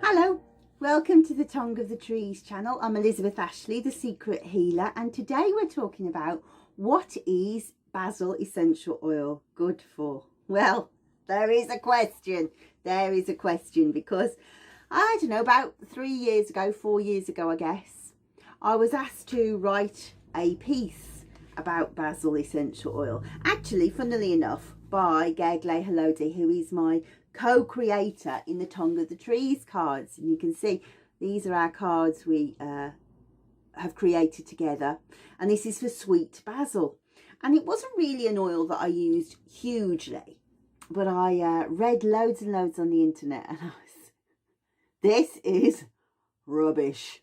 Hello, welcome to the Tongue of the Trees channel. I'm Elizabeth Ashley, the Secret Healer, and today we're talking about what is basil essential oil good for? Well, there is a question. There is a question because I don't know, about 4 years ago, I guess, I was asked to write a piece about basil essential oil. Actually, funnily enough, by Gergle Halodi, who is my co-creator in the Tongue of the Trees cards. And you can see these are our cards we have created together. And this is for sweet basil. And it wasn't really an oil that I used hugely, but I read loads and loads on the internet and I was, this is rubbish.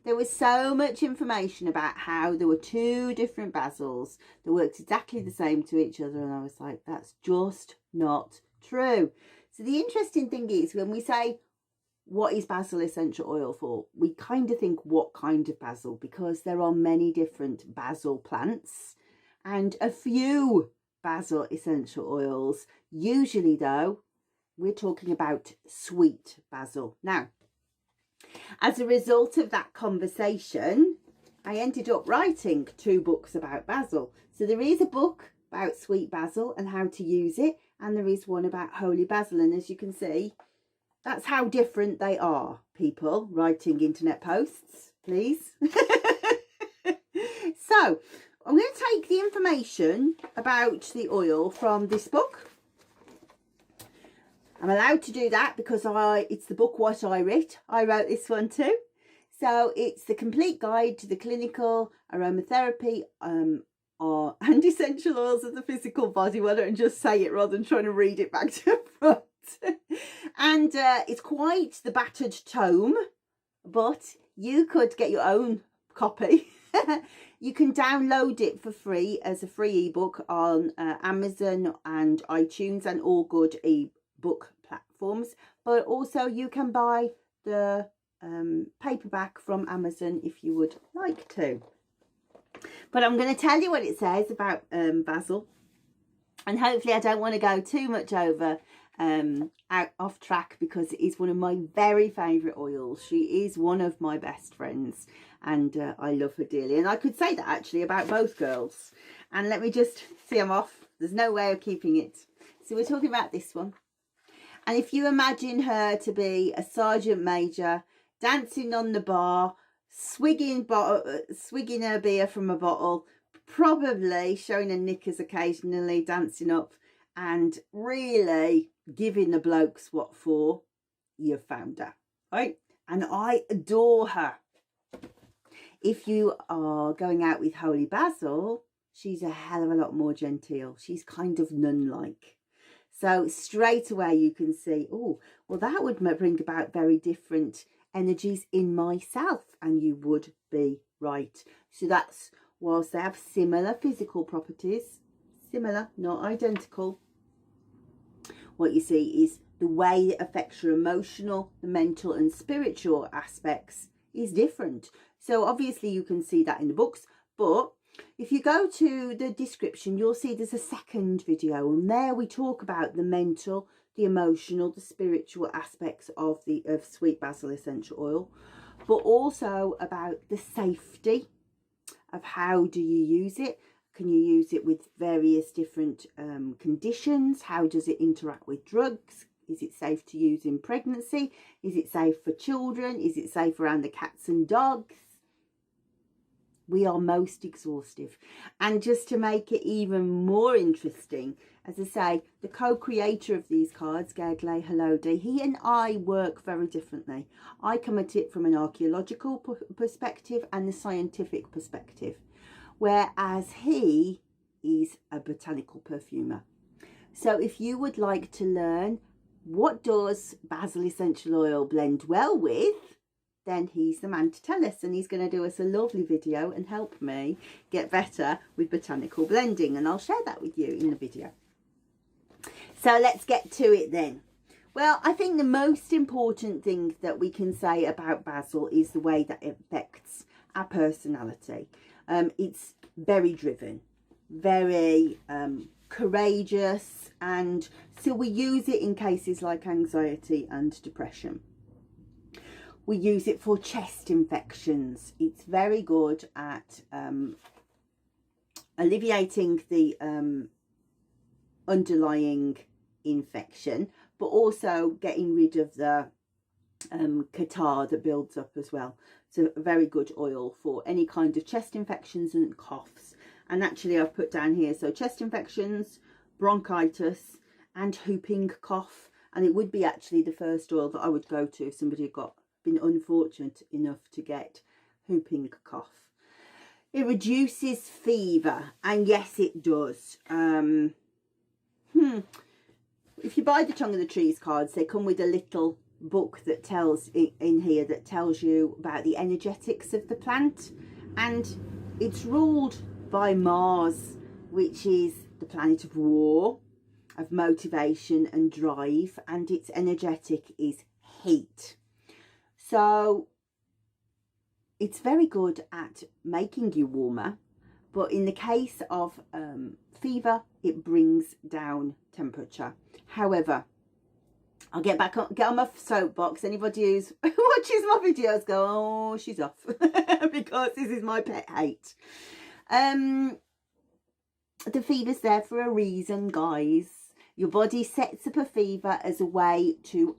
There was so much information about how there were two different basils that worked exactly the same to each other, and I was like, that's just not true. So the interesting thing is, when we say what is basil essential oil for, we kind of think what kind of basil, because there are many different basil plants and a few basil essential oils. Usually though, we're talking about sweet basil. Now, as a result of that conversation, I ended up writing 2 books about basil. So there is a book about sweet basil and how to use it, and there is one about holy basil. And as you can see, that's how different they are, people writing internet posts, please. So I'm going to take the information about the oil from this book. I'm allowed to do that because it's the book what I wrote. I wrote this one too. So it's the complete guide to the clinical aromatherapy and essential oils of the physical body. Why don't I just say it rather than trying to read it back to front? And it's quite the battered tome, but you could get your own copy. You can download it for free as a free ebook on Amazon and iTunes and all good ebook platforms, but also you can buy the paperback from Amazon if you would like to. But I'm going to tell you what it says about basil, and hopefully I don't want to go too much over off track, because it is one of my very favourite oils. She is one of my best friends and I love her dearly, and I could say that actually about both girls. And let me just see, I'm off, there's no way of keeping it. So we're talking about this one, and if you imagine her to be a sergeant major dancing on the bar, swigging her beer from a bottle, probably showing her knickers occasionally, dancing up and really giving the blokes what for, you've found her, right? And I adore her. If you are going out with holy basil, she's a hell of a lot more genteel. She's kind of nun-like. So straight away you can see, oh, well, that would bring about very different energies in myself, and you would be right. So that's, whilst they have similar physical properties, similar, not identical, what you see is the way it affects your emotional, the mental and spiritual aspects is different. So obviously you can see that in the books, but if you go to the description, you'll see there's a second video, and there we talk about the mental, the emotional, the spiritual aspects of sweet basil essential oil, but also about the safety of how do you use it. Can you use it with various different conditions? How does it interact with drugs? Is it safe to use in pregnancy? Is it safe for children? Is it safe around the cats and dogs? We are most exhaustive. And just to make it even more interesting, as I say, the co-creator of these cards, Gergle Halodi, he and I work very differently. I come at it from an archaeological perspective and the scientific perspective, whereas he is a botanical perfumer. So if you would like to learn what does basil essential oil blend well with, then he's the man to tell us, and he's going to do us a lovely video and help me get better with botanical blending, and I'll share that with you in the video. So let's get to it then. Well, I think the most important thing that we can say about basil is the way that it affects our personality. It's very driven, very courageous, and so we use it in cases like anxiety and depression. We use it for chest infections. It's very good at alleviating the underlying infection, but also getting rid of the catarrh that builds up as well. So a very good oil for any kind of chest infections and coughs. And actually I've put down here, so chest infections, bronchitis and whooping cough. And it would be actually the first oil that I would go to if somebody had been unfortunate enough to get whooping cough. It reduces fever, and yes it does. If you buy the Tongue of the Trees cards, they come with a little book that tells in here that tells you about the energetics of the plant, and it's ruled by Mars, which is the planet of war, of motivation and drive, and its energetic is heat. So it's very good at making you warmer, but in the case of fever, it brings down temperature. However, I'll get on my soapbox. Anybody who's watches my videos go, oh, she's off, because this is my pet hate. The fever's there for a reason, guys. Your body sets up a fever as a way to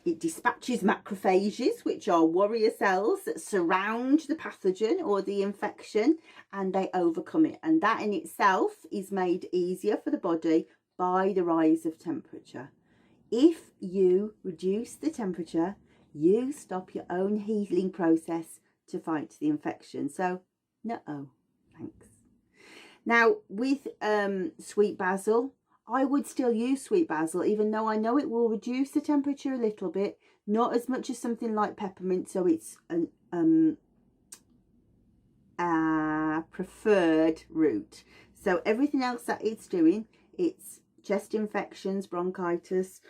it dispatches macrophages, which are warrior cells that surround the pathogen or the infection, and they overcome it. And that in itself is made easier for the body by the rise of temperature. If you reduce the temperature, you stop your own healing process to fight the infection. So, no, thanks. Now, with sweet basil, I would still use sweet basil, even though I know it will reduce the temperature a little bit, not as much as something like peppermint, so it's a preferred route. So everything else that it's doing, it's chest infections, bronchitis,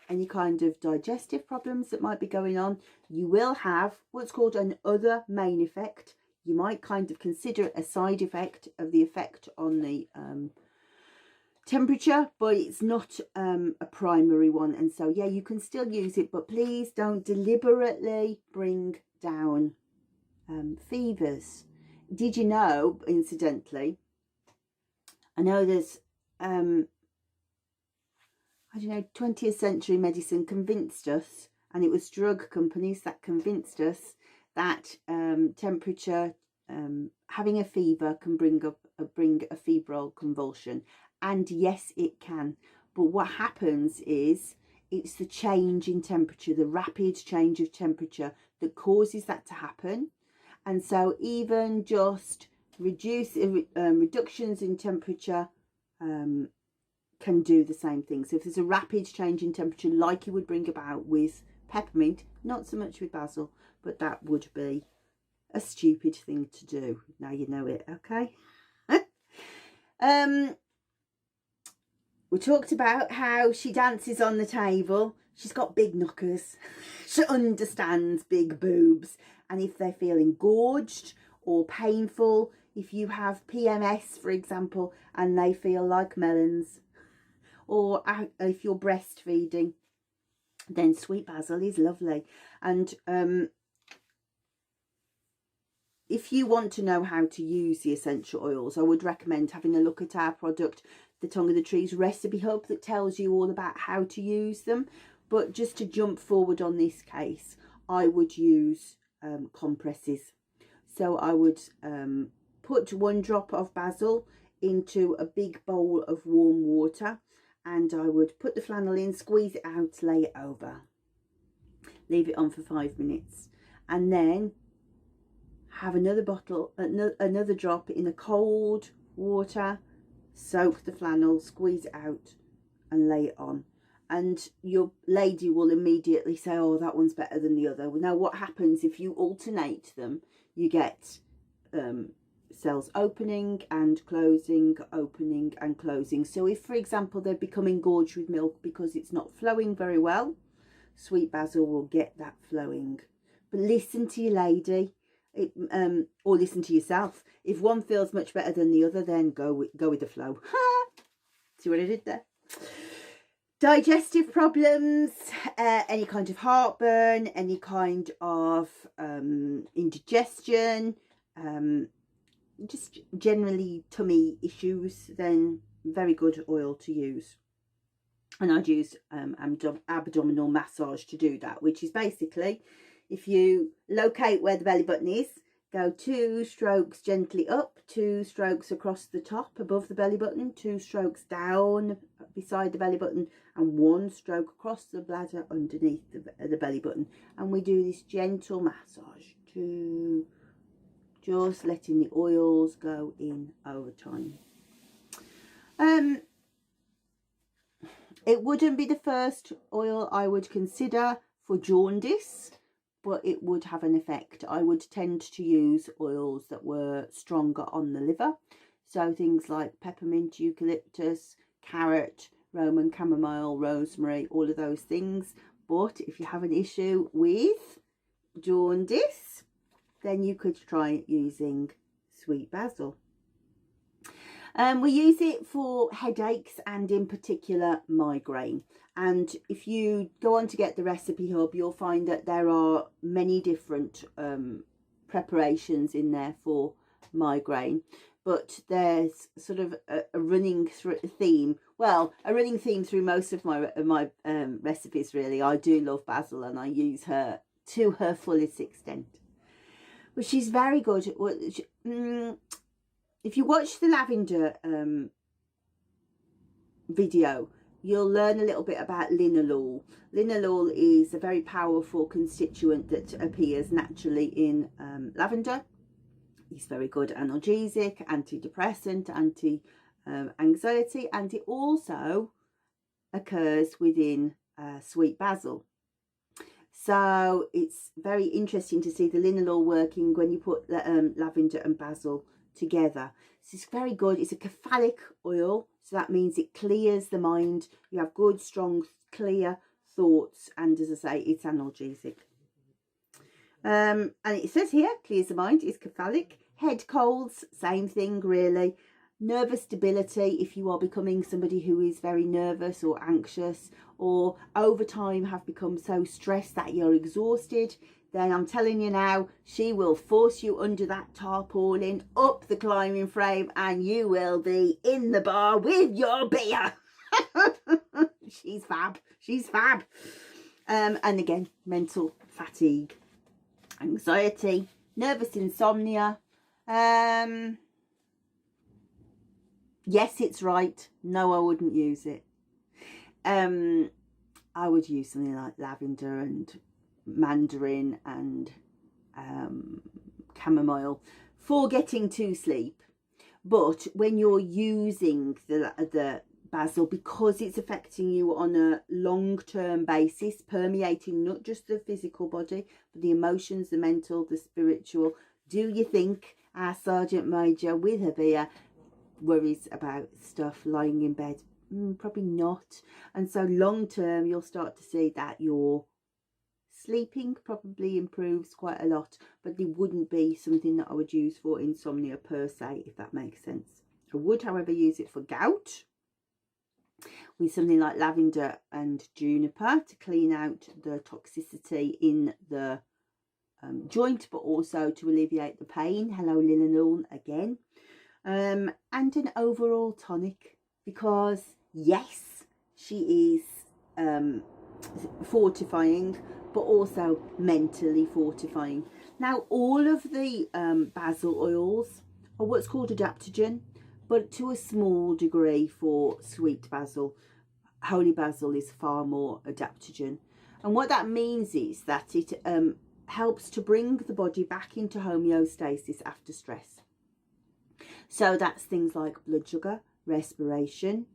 any kind of digestive problems that might be going on. You will have what's called an other main effect. You might kind of consider it a side effect of the effect on the temperature, but it's not a primary one. And so yeah, you can still use it, but please don't deliberately bring down fevers. Did you know, incidentally, I know there's I don't know, 20th century medicine convinced us, and it was drug companies that convinced us that temperature, having a fever can bring a febrile convulsion. And yes, it can. But what happens is it's the change in temperature, the rapid change of temperature that causes that to happen. And so even just reductions in temperature can do the same thing. So if there's a rapid change in temperature like you would bring about with peppermint, not so much with basil, but that would be a stupid thing to do. Now you know it, okay? We talked about how she dances on the table. She's got big knuckers. She understands big boobs. And if they're feeling gorged or painful, if you have PMS, for example, and they feel like melons, or if you're breastfeeding, then sweet basil is lovely. And if you want to know how to use the essential oils, I would recommend having a look at our product, the Tongue of the Trees Recipe Hub, that tells you all about how to use them. But just to jump forward on this case, I would use compresses. So I would put 1 drop of basil into a big bowl of warm water, and I would put the flannel in, squeeze it out, lay it over, leave it on for 5 minutes, and then have another bottle, another drop in the cold water, soak the flannel, squeeze it out and lay it on, and your lady will immediately say, oh, that one's better than the other. Now what happens if you alternate them, you get cells opening and closing, opening and closing. So if, for example, they're becoming gorged with milk because it's not flowing very well, sweet basil will get that flowing. But listen to your lady, or listen to yourself. If one feels much better than the other, then go with the flow. See what I did there? Digestive problems, any kind of heartburn, any kind of indigestion, just generally tummy issues, then very good oil to use. And I'd use abdominal massage to do that, which is basically, if you locate where the belly button is, go 2 strokes gently up, 2 strokes across the top above the belly button, 2 strokes down beside the belly button, and 1 stroke across the bladder underneath the belly button. And we do this gentle massage to just letting the oils go in over time. It wouldn't be the first oil I would consider for jaundice, but it would have an effect. I would tend to use oils that were stronger on the liver. So things like peppermint, eucalyptus, carrot, Roman chamomile, rosemary, all of those things. But if you have an issue with jaundice, then you could try using sweet basil. We use it for headaches and in particular migraine. And if you go on to get the recipe hub, you'll find that there are many different preparations in there for migraine. But there's sort of a running theme. Well, a running theme through most of my recipes, really. I do love basil and I use her to her fullest extent. But she's very good. If you watch the lavender video, you'll learn a little bit about linalool. Linalool is a very powerful constituent that appears naturally in lavender. It's very good analgesic, antidepressant, anti-anxiety, and it also occurs within sweet basil. So it's very interesting to see the linalool working when you put lavender and basil together. So it's very good. It's a cephalic oil, so that means it clears the mind. You have good, strong, clear thoughts, and as I say, it's analgesic. And it says here, clears the mind, is cephalic. Head colds, same thing really. Nervous stability, if you are becoming somebody who is very nervous or anxious, or over time have become so stressed that you're exhausted, then I'm telling you now, she will force you under that tarpaulin, up the climbing frame, and you will be in the bar with your beer. She's fab. She's fab. And again, mental fatigue, anxiety, nervous insomnia. Yes, it's right. No, I wouldn't use it. I would use something like lavender and mandarin and chamomile for getting to sleep. But when you're using the basil, because it's affecting you on a long-term basis, permeating not just the physical body, but the emotions, the mental, the spiritual, do you think our Sergeant Major with her beer worries about stuff lying in bed? Probably not. And so long term, you'll start to see that your sleeping probably improves quite a lot, but it wouldn't be something that I would use for insomnia per se, if that makes sense. I would, however, use it for gout with something like lavender and juniper to clean out the toxicity in the joint, but also to alleviate the pain. Hello, linalool again. And an overall tonic, because yes, she is fortifying, but also mentally fortifying. Now, all of the basil oils are what's called adaptogen, but to a small degree for sweet basil. Holy basil is far more adaptogen. And what that means is that it helps to bring the body back into homeostasis after stress. So that's things like blood sugar, respiration,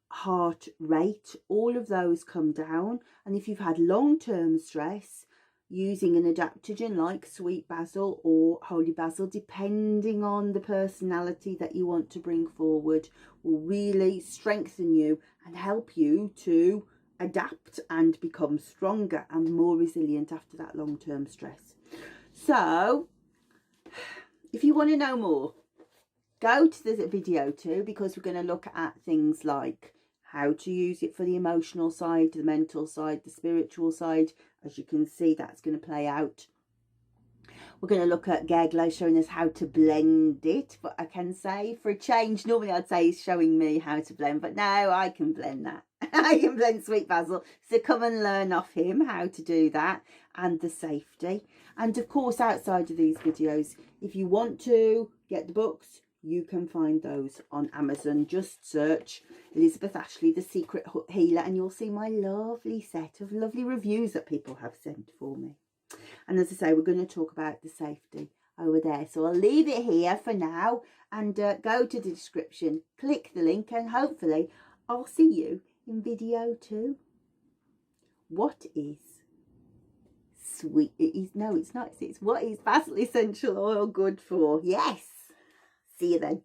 heart rate, all of those come down. And if you've had long-term stress, using an adaptogen like sweet basil or holy basil, depending on the personality that you want to bring forward, will really strengthen you and help you to adapt and become stronger and more resilient after that long-term stress. So if you want to know more, go to the video too, because we're going to look at things like how to use it for the emotional side, the mental side, the spiritual side. As you can see, that's going to play out. We're going to look at Gerglo showing us how to blend it. But I can say, for a change, normally I'd say he's showing me how to blend, but now I can blend that. I can blend sweet basil. So come and learn off him how to do that, and the safety. And of course, outside of these videos, if you want to get the books, you can find those on Amazon. Just search Elizabeth Ashley, The Secret Healer, and you'll see my lovely set of lovely reviews that people have sent for me. And as I say, we're going to talk about the safety over there. So I'll leave it here for now, and go to the description, click the link, and hopefully I'll see you in video 2. What is sweet? No, it's not. It's what is basil essential oil good for? Yes. See you then.